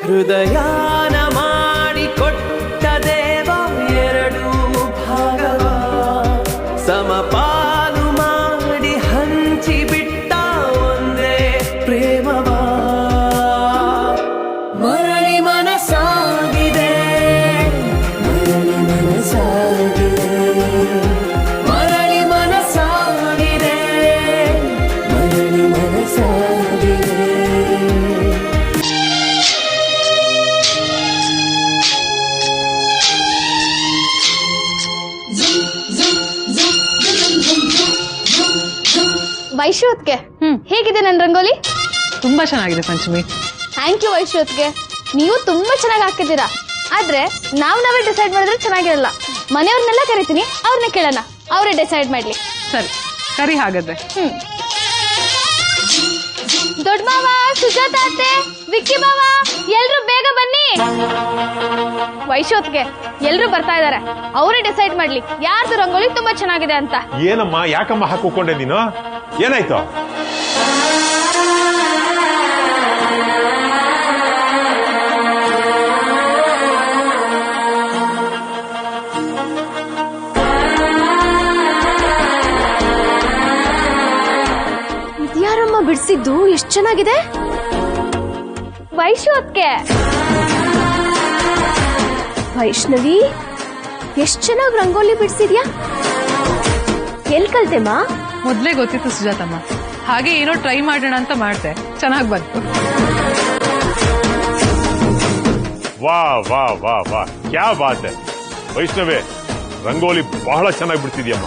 ಹೃದಯಾನ ಮಾಡಿಕೊಟ್ಟ ದೇವ ಎರಡು ಭಾಗವ ಸಮಪಾಲು ಮಾಡಿ ಹಂಚಿಬಿಟ್ಟ ಒಂದೇ ಪ್ರೇಮವ ಮರಳಿ ಮನಸಾಗಿದೆ ಮರಳಿ ಮನಸಾಗಿದೆ ಮರಳಿ ಮನಸಾಗಿದೆ ಮರಳಿ ಮನಸಾಗಿದೆ. ವೈಶ್ಯೋತ್ಗೆ ಹೇಗಿದೆ ನನ್ನ ರಂಗೋಲಿ? ತುಂಬಾ ಚೆನ್ನಾಗಿದೆ ಪಂಚಮಿ. ಥ್ಯಾಂಕ್ ಯು ವೈಶ್ಯೋತ್ಗೆ, ನೀವು ತುಂಬಾ ಚೆನ್ನಾಗಿ ಹಾಕಿದ್ದೀರಾ. ಆದ್ರೆ ನಾವೇ ಡಿಸೈಡ್ ಮಾಡಿದ್ರೆ ಚೆನ್ನಾಗಿರಲ್ಲ. ಮನೆಯವ್ರನ್ನೆಲ್ಲ ಕರಿತೀನಿ, ಅವ್ರನ್ನ ಕೇಳೋಣ, ಅವರೇ ಡಿಸೈಡ್ ಮಾಡ್ಲಿ. ಸರಿ ಕರಿ ಹಾಗಾದ್ರೆ. ದೊಡ್ಡ ಮಾವ, ಸುಜಾತ ಅತ್ತೆ, ವಿಕ್ಕಿ ಮಾವ, ಎಲ್ರು ಬೇಗ ಬನ್ನಿ. ವೈಶ್ಯೋತ್ಗೆ ಎಲ್ರು ಬರ್ತಾ ಇದಾರೆ, ಅವರೇ ಡಿಸೈಡ್ ಮಾಡ್ಲಿ ಯಾರ್ದು ರಂಗೋಲಿ ತುಂಬಾ ಚೆನ್ನಾಗಿದೆ ಅಂತ. ಏನಮ್ಮ ಯಾಕಮ್ಮ ಹಾಕೊಂಡೆ ನೀನು? ಏನಾಯ್ತು? ಇದ್ಯಾರಮ್ಮ ಬಿಡಿಸಿದ್ದು? ಎಷ್ಟು ಚೆನ್ನಾಗಿದೆ. ವೈಶ್ಯೋತ್ಗೆ, ವೈಷ್ಣವಿ ಎಷ್ಟು ಚೆನ್ನಾಗಿ ರಂಗೋಲಿ ಬಿಡಿಸಿದ್ಯಾ. ಎಲ್ ಕಲ್ತೆಮ್ಮ? ಮೊದ್ಲೇ ಗೊತ್ತಿತ್ತು ಸುಜಾತಮ್ಮ, ಹಾಗೆ ಏನೋ ಟ್ರೈ ಮಾಡೋಣ ಅಂತ ಮಾಡ್ದೆ, ಚೆನ್ನಾಗಿ ಬಂತು. ವಾ ವಾ ವಾ ವಾ, ಕ್ಯಾ ಬಾತ್ ಹೈ ವೈಷ್ಣವಿ, ರಂಗೋಲಿ ಬಹಳ ಚೆನ್ನಾಗಿ ಬಿಡ್ತಿದ್ಯಮ್ಮ.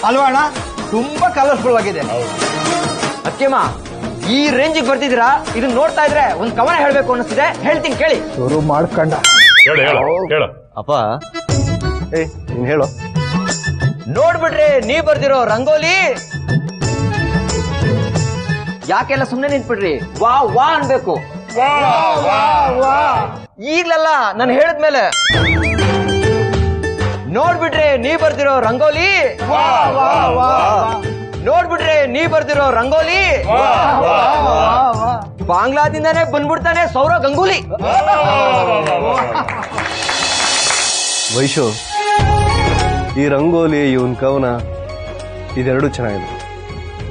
ಅಲ್ವಾ ಅಣ್ಣ, ತುಂಬಾ ಕಲರ್ಫುಲ್ ಆಗಿದೆ. ಅತ್ಯಮ್ಮ, ಈ ರೇಂಜಿಗೆ ಬರ್ತಿದ್ದೀರಾ, ಇದನ್ನ ನೋಡ್ತಾ ಇದ್ರೆ ಒಂದ್ ಕವನ ಹೇಳ್ಬೇಕು ಅನ್ನಿಸ್ತಿದೆ, ಹೇಳ್ತೀನಿ ಕೇಳಿ. ಶುರು ಮಾಡ್ಕೊಂಡ. ಹೇಳು ಹೇಳು ಹೇಳು. ಅಪ್ಪ ನೀನ್ ಹೇಳು. ನೋಡ್ಬಿಟ್ರಿ ನೀ ಬರ್ದಿರೋ ರಂಗೋಲಿ, ಯಾಕೆಲ್ಲ ಸುಮ್ನೆ ನಿಂತ್ಬಿಡ್ರಿ, ವಾ ವಾ ಅನ್ಬೇಕು. ಈಗ್ಲಲ್ಲ, ನಾನು ಹೇಳಿದ್ಮೇಲೆ. ನೋಡ್ಬಿಟ್ರೆ ನೀ ಬರ್ದಿರೋ ರಂಗೋಲಿ, ನೋಡ್ಬಿಟ್ರೆ ನೀ ಬರ್ದಿರೋ ರಂಗೋಲಿ, ಬಾಂಗ್ಲಾದಿಂದಾನೇ ಬಂದ್ಬಿಡ್ತಾನೆ ಸೌರವ್ ಗಂಗೂಲಿ. ವೈಶು, ಈ ರಂಗೋಲಿ, ಇವನ್ ಕವನ, ಇದೆರಡು ಚೆನ್ನಾಗಿದೆ.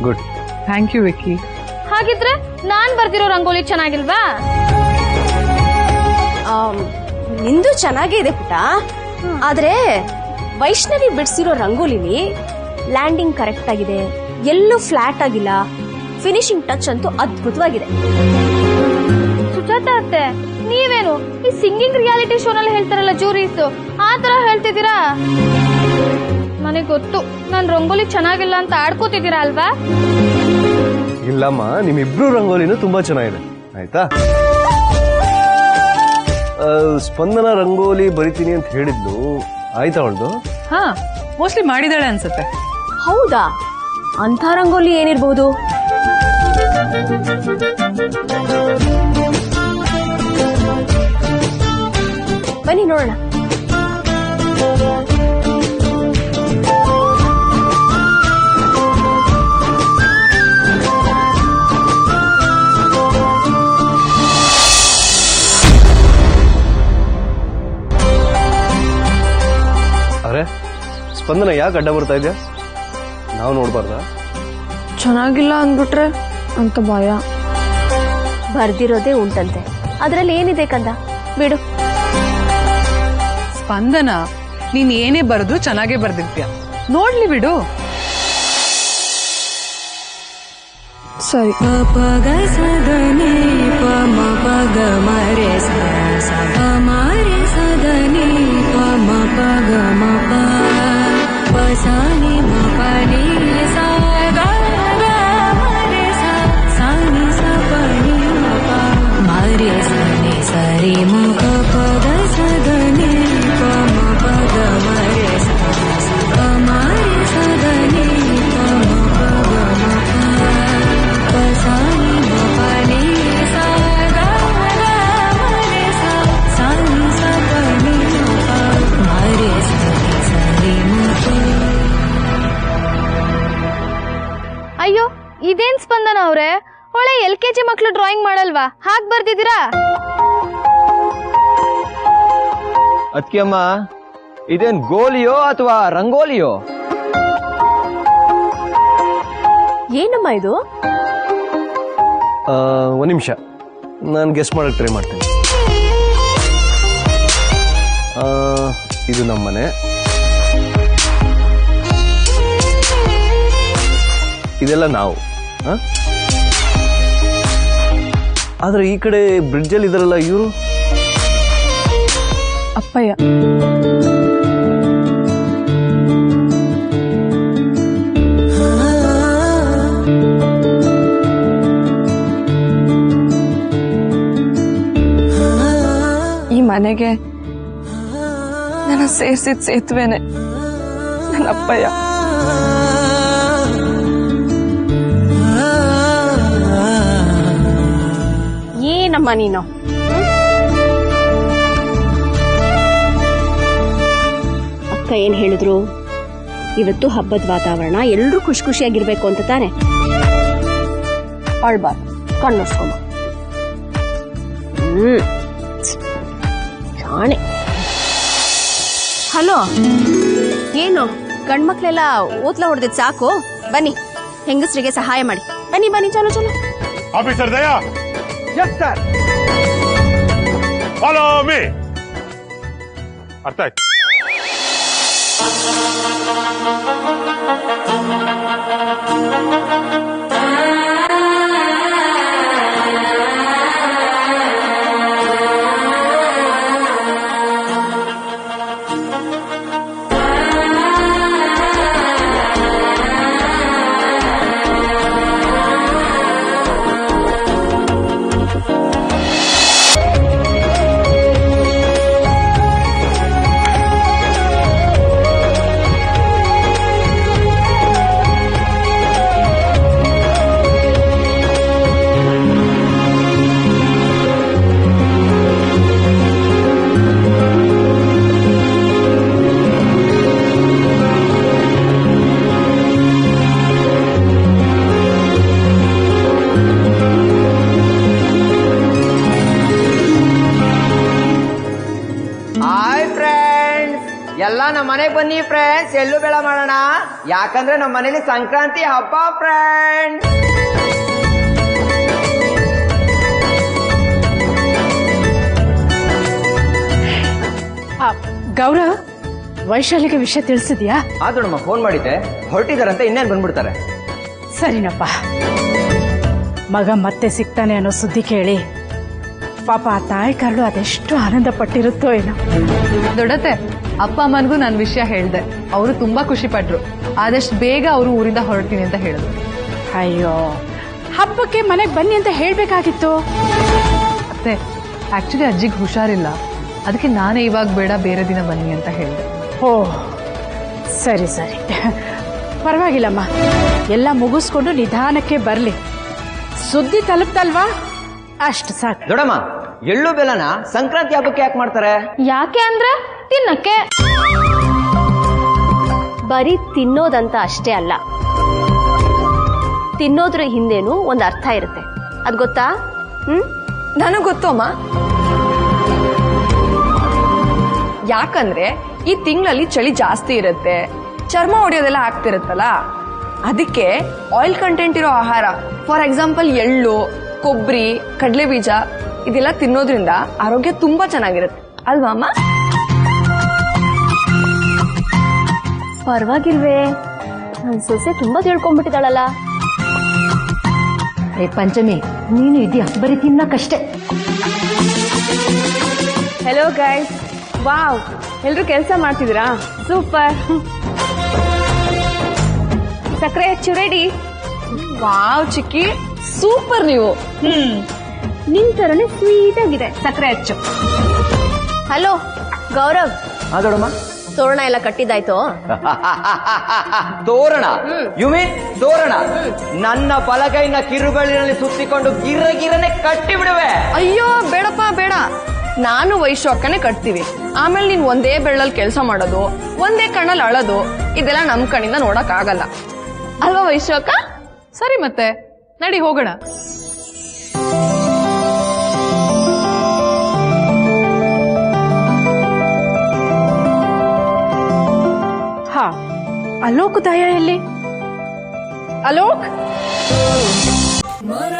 ಗುಡ್. Thank you Vicky. ಹಾಗಿದ್ರೆ ನಾನ್ ಬರ್ದಿರೋ ರಂಗೋಲಿ ಚೆನ್ನಾಗಿಲ್ವಾ? ನಿಂದು ಚೆನ್ನಾಗಿದೆ ಪುಟ, ಆದ್ರೆ ವೈಷ್ಣವಿ ಬಿಡಿಸಿರೋ ರಂಗೋಲಿಲಿ ಲ್ಯಾಂಡಿಂಗ್ ಕರೆಕ್ಟ್ ಆಗಿದೆ, ಎಲ್ಲೂ ಫ್ಲಾಟ್ ಆಗಿಲ್ಲ, ಫಿನಿಶಿಂಗ್ ಟಚ್ ಅಂತೂ ಅದ್ಭುತವಾಗಿದೆ. ಸುಜಾತ ಅತ್ತೆ, ನೀವೇನು ಈ ಸಿಂಗಿಂಗ್ ರಿಯಾಲಿಟಿ ಶೋನಲ್ಲಿ ಹೇಳ್ತಾರಲ್ಲ ಜೂರೀಸ್, ಆ ತರ ಹೇಳ್ತಿದ್ದೀರಾ? ನನಗೆ ಗೊತ್ತು, ನನ್ ರಂಗೋಲಿ ಚೆನ್ನಾಗಿಲ್ಲ ಅಂತ ಆಡ್ಕೋತಿದ್ದೀರಾ ಅಲ್ವಾ? ಇಲ್ಲಮ್ಮ, ನಿಮ್ಮಿಬ್ರು ರಂಗೋಲಿನೂ ತುಂಬಾ ಚೆನ್ನಾಗಿದೆ, ಆಯ್ತಾ? ಸ್ಪಂದನ ರಂಗೋಲಿ ಬರಿತೀನಿ ಅಂತ ಹೇಳಿದ್ಲು, ಆಯ್ತಾ ಅವಳ್ದು? ಹಾ, ಮೋಸ್ಟ್ಲಿ ಮಾಡಿದಾಳೆ ಅನ್ಸುತ್ತೆ. ಹೌದಾ? ಅಂಥ ರಂಗೋಲಿ ಏನಿರ್ಬೋದು? ಬನ್ನಿ ನೋಡೋಣ. ಅರೆ ಸ್ಪಂದನ, ಯಾಕೆ ಅಡ್ಡ ಬರ್ತಾ ಇದೆಯಾ? ನಾವು ನೋಡ್ಬಾರ್ದ? ಚೆನ್ನಾಗಿಲ್ಲ ಅಂದ್ಬಿಟ್ರೆ ಅಂತ ಭಯ. ಬರ್ದಿರೋದೇ ಉಂಟಂತೆ, ಅದ್ರಲ್ಲಿ ಏನಿದೆ ಕಂದ, ಬಿಡು. ಸ್ಪಂದನ, ನೀನ್ ಏನೇ ಬರೆದ್ರು ಚೆನ್ನಾಗೇ ಬರ್ದಿರ್ತೀಯ, ನೋಡ್ಲಿ ಬಿಡು. ಸರಿ. ಪಗ ಸದನಿ ಪಮ ಪಗ ಮರೆ ಸ ಮರೆ ಸದನಿ ಪಮ ಪಗ ಮಪ ಪಸಾನಿ ಮಪನಿ ಸ ಮರೆ ಸಾನಿ ಸಪನಿ ಮಪ ಮರೆ ಸನಿ ಸರಿ ಮುಖ ಪಗ ಸದನಿ ಪಮ ಪಗ ಮರೆ ಸ ಮರೆ ಸದನಿ ಪಮ ಪಗ ಮಪ ಪಸಾನಿ ಮಪನಿ ಸ ಮರೆ ಸಾನಿ ಸಪನಿ ಮಪ ಮರೆ ಸನಿ ಸರಿ ಮುಖ. ಅಯ್ಯೋ, ಇದೇನ್ ಸ್ಪಂದನ ಅವ್ರೆ, ಒಳ್ಳೆ LKG ಮಕ್ಳು ಡ್ರಾಯಿಂಗ್ ಮಾಡಲ್ವಾ ಹಾಗೆ ಬರ್ದಿದ್ದೀರಾ? ಅದಕ್ಕೆ ಅಮ್ಮ ಇದೇನ್ ಗೋಲಿಯೋ ಅಥವಾ ರಂಗೋಲಿಯೋ? ಏನಮ್ಮ ಇದು? ಒಂದು ನಿಮಿಷ, ನಾನು ಗೆಸ್ ಮಾಡಕ್ಕೆ ಟ್ರೈ ಮಾಡ್ತೀನಿ. ಇದು ನಮ್ಮ ಮನೆ, ಇದೆಲ್ಲ ನಾವು. ಆದ್ರೆ ಈ ಕಡೆ ಬ್ರಿಡ್ಜಲ್ಲಿ ಇದಾರಲ್ಲ ಇವರು ಅಪ್ಪಯ್ಯ. ಈ ಮನೆಗೆ ನನ್ನ ಸೇರ್ಸಿದ ಸೇತುವೆನೆ ನನ್ನ ಅಪ್ಪಯ್ಯ. ಏನಮ್ಮ ನೀನು? ಅಕ್ಕ ಏನ್ ಹೇಳಿದ್ರು? ಇವತ್ತು ಹಬ್ಬದ ವಾತಾವರಣ, ಎಲ್ರೂ ಖುಷಿ ಖುಷಿಯಾಗಿರ್ಬೇಕು ಅಂತ ತಾನೆ. ಅಳ್ಬಾರ್ದು, ಕಣ್ಣೋಸ್ಕೊಮ್ಮ. ಜಾಣೆ. ಹಲೋ, ಏನು ಗಂಡ್ಮಕ್ಳೆಲ್ಲ ಓತ್ಲ ಹೊಡೆದಿದ್ ಸಾಕು, ಬನ್ನಿ ಹೆಂಗಸ್ರಿಗೆ ಸಹಾಯ ಮಾಡಿ. ಬನ್ನಿ ಬನ್ನಿ, ಚಲೋ ಚಲೋ. ಆಫೀಸರ್ ದಯಾ, ಎಸ್ ಸರ್. Follow me. ಅರ್ಥ ಆಯ್ತು. ಎಲ್ಲ ನಮ್ಮ ಮನೆಗೆ ಬನ್ನಿ ಫ್ರೆಂಡ್ಸ್, ಎಳ್ಳು ಬೆಳ ಮಾಡೋಣ. ಯಾಕಂದ್ರೆ ನಮ್ಮ ಮನೇಲಿ ಸಂಕ್ರಾಂತಿ ಹಬ್ಬ ಫ್ರೆಂಡ್ಸ್. ಗೌರವ್, ವೈಶಾಲಿಗೆ ವಿಷಯ ತಿಳಿಸಿದ್ಯಾ? ಆದ್ರೂ ನಮ್ಮ ಫೋನ್ ಮಾಡಿದ್ದೆ, ಹೊರಟಿದಾರಂತ ಇನ್ನೇನು ಬಂದ್ಬಿಡ್ತಾರೆ. ಸರಿನಪ್ಪ. ಮಗ ಮತ್ತೆ ಸಿಗ್ತಾನೆ ಅನ್ನೋ ಸುದ್ದಿ ಕೇಳಿ ಪಾಪ ಆ ತಾಯಿ ಕರಳು ಅದೆಷ್ಟು ಆನಂದ ಪಟ್ಟಿರುತ್ತೋ ಏನೋ. ದೊಡ್ಡತ್ತೆ, ಅಪ್ಪ ಅಮ್ಮನಿಗೂ ನಾನು ವಿಷಯ ಹೇಳ್ದೆ, ಅವರು ತುಂಬಾ ಖುಷಿ ಪಟ್ರು. ಆದಷ್ಟು ಬೇಗ ಅವರು ಊರಿಂದ ಹೊರಡ್ತೀನಿ ಅಂತ ಹೇಳಿದ್ರು. ಅಯ್ಯೋ, ಹಬ್ಬಕ್ಕೆ ಮನೆಗೆ ಬನ್ನಿ ಅಂತ ಹೇಳ್ಬೇಕಾಗಿತ್ತು. ಅತ್ತೆ, ಆಕ್ಚುಲಿ ಅಜ್ಜಿಗೆ ಹುಷಾರಿಲ್ಲ, ಅದಕ್ಕೆ ನಾನೇ ಇವಾಗ ಬೇಡ, ಬೇರೆ ದಿನ ಬನ್ನಿ ಅಂತ ಹೇಳಿದೆ. ಓ ಸರಿ ಸರಿ, ಪರವಾಗಿಲ್ಲಮ್ಮ. ಎಲ್ಲ ಮುಗಿಸ್ಕೊಂಡು ನಿಧಾನಕ್ಕೆ ಬರಲಿ. ಸುದ್ದಿ ತಲುಪ್ತಲ್ವಾ, ಅಷ್ಟು ಸಾಕು. ದೊಡ್ಡಮ್ಮ, ಎಳ್ಳು ಬೆಲ್ಲನ ಸಂಕ್ರಾಂತಿ ಹಬ್ಬಕ್ಕೆ ಯಾಕೆ ಮಾಡ್ತಾರೆ? ಯಾಕೆ ಅಂದ್ರೆ ತಿನ್ನಕ್ಕೆ. ಬರೀ ತಿನ್ನೋದಂತ ಅಷ್ಟೇ ಅಲ್ಲ, ತಿನ್ನೋದ್ರ ಹಿಂದೇನು ಒಂದು ಅರ್ಥ ಇರುತ್ತೆ. ಅದ್ ಗೊತ್ತಾ? ನನಗ್ ಗೊತ್ತು ಅಮ್ಮ. ಯಾಕಂದ್ರೆ ಈ ತಿಂಗಳಲ್ಲಿ ಚಳಿ ಜಾಸ್ತಿ ಇರುತ್ತೆ, ಚರ್ಮ ಹೊಡೆಯೋದೆಲ್ಲ ಆಗ್ತಿರುತ್ತಲ್ಲ, ಅದಕ್ಕೆ ಆಯಿಲ್ ಕಂಟೆಂಟ್ ಇರೋ ಆಹಾರ, ಫಾರ್ ಎಕ್ಸಾಂಪಲ್ ಎಳ್ಳು, ಕೊಬ್ಬರಿ, ಕಡಲೆ ಬೀಜ ಇದೆಲ್ಲ ತಿನ್ನೋದ್ರಿಂದ ಆರೋಗ್ಯ ತುಂಬಾ ಚೆನ್ನಾಗಿರುತ್ತೆ ಅಲ್ವಾ ಅಮ್ಮ? ಪರವಾಗಿಲ್ವೇ, ನನ್ ಸೊಸೆ ತುಂಬಾ ತಿಳ್ಕೊಂಡ್ಬಿಟ್ಟಿದ್ದಾಳಲ್ಲ. ಪಂಚಮಿ, ನೀನು ಇದೆಯಾ ಬರೀ ತಿನ್ನಕ್ಕಷ್ಟೇ. ಹೆಲೋ ಗೈಸ್, ವಾವ್, ಎಲ್ರು ಕೆಲಸ ಮಾಡ್ತಿದ್ದೀರಾ? ಸೂಪರ್. ಸಕ್ಕರೆ ಹೆಚ್ಚು ರೆಡಿ. ವಾವ್ ಚಿಕ್ಕಿ, ಸೂಪರ್ ನೀವು. ನಿನ್ ತರನೇ ಸ್ವೀಟ್ ಆಗಿದೆ. ಸಕ್ಕರೆ ಹೆಚ್ಚು. ಹಲೋ ಗೌರವ್, ದೊಡ್ಡಮ್ಮ, ತೋರಣ ಎಲ್ಲ ಕಟ್ಟಿದ್ದಾಯ್ತು? ತೋರಣ? ಯು ಮೀನ್ ತೋರಣ? ನನ್ನ ಬಲಗೈನ ಕಿರುಗಳಿನಲ್ಲಿ ಸುತ್ತಿಕೊಂಡು ಗಿರಗಿರನೆ ಕಟ್ಟಿ ಬಿಡುವೆ. ಅಯ್ಯೋ ಬೇಡಪ್ಪ ಬೇಡ, ನಾನು ವೈಶು ಅಕ್ಕನೇ ಕಟ್ತೀವಿ. ಆಮೇಲೆ ನೀನ್ ಒಂದೇ ಬೆಳ್ಳಲ್ಲಿ ಕೆಲಸ ಮಾಡೋದು, ಒಂದೇ ಕಣ್ಣಲ್ಲಿ ಅಳೋದು, ಇದೆಲ್ಲ ನಮ್ ಕಣ್ಣಿಂದ ನೋಡಕ್ ಆಗಲ್ಲ ಅಲ್ವಾ ವೈಶು ಅಕ್ಕ? ಸರಿ, ಮತ್ತೆ ನಡಿ ಹೋಗೋಣ. ಅಲೋಕ್ ದಯ ಎಲ್ಲಿ? ಅಲೋಕ್ ಮರಳಿ